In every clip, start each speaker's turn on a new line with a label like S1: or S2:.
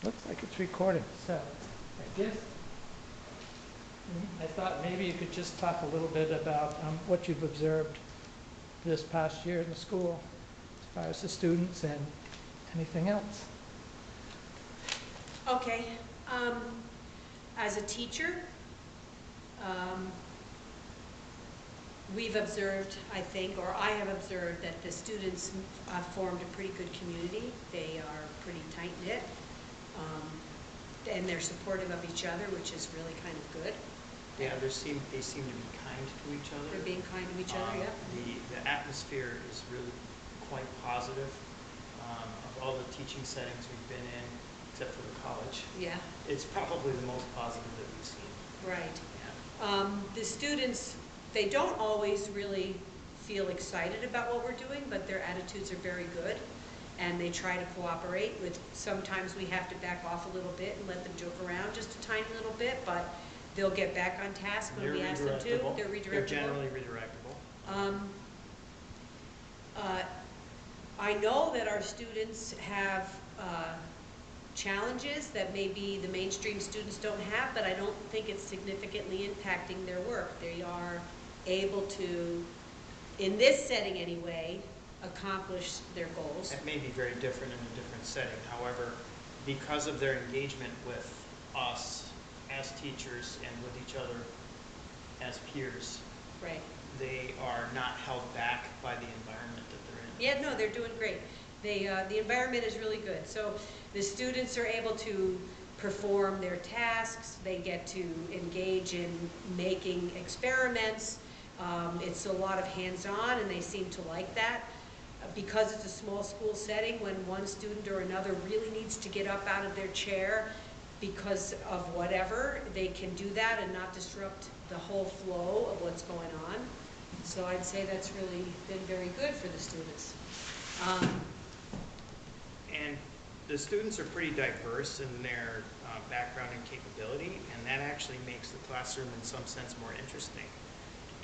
S1: Looks like it's recording, so I guess I thought maybe you could just talk a little bit about what you've observed this past year in the school, as far as the students and anything else.
S2: Okay. As a teacher, we've observed, I think, or I have observed, that the students formed a pretty good community. They are pretty tight-knit, and they're supportive of each other, which is really kind of good.
S3: Yeah, they seem to be kind to each other.
S2: They're being kind to each other, yeah.
S3: The atmosphere is really quite positive. Of all the teaching settings we've been in, except for the college,
S2: Yeah.
S3: it's probably the most positive that we've seen.
S2: Right.
S3: Yeah.
S2: The students, they don't always really feel excited about what we're doing, but their attitudes are very good, and they try to cooperate. Sometimes we have to back off a little bit and let them joke around just a tiny little bit, but they'll get back on task when we ask them to. They're redirectable.
S3: They're generally redirectable.
S2: I know that our students have challenges that maybe the mainstream students don't have, but I don't think it's significantly impacting their work. They are able to, in this setting anyway, accomplish their goals.
S3: That may be very different in a different setting. However, because of their engagement with us as teachers and with each other as peers,
S2: Right.
S3: they are not held back by the environment that they're in.
S2: Yeah, no, they're doing great. The environment is really good. So the students are able to perform their tasks. They get to engage in making experiments. It's a lot of hands-on, and they seem to like that. Because it's a small school setting, when one student or another really needs to get up out of their chair because of whatever, they can do that and not disrupt the whole flow of what's going on. So I'd say that's really been very good for the students.
S3: And the students are pretty diverse in their background and capability, and that actually makes the classroom in some sense more interesting.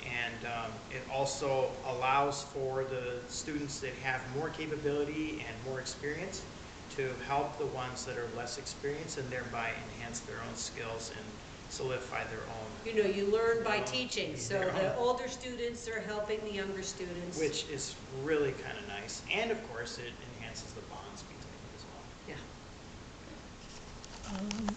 S3: And it also allows for the students that have more capability and more experience to help the ones that are less experienced, and thereby enhance their own skills and solidify their own.
S2: You know, you learn by teaching, so the older students are helping the younger students.
S3: Which is really kind of nice. And of course, it enhances the bonds between them as well.
S2: Yeah.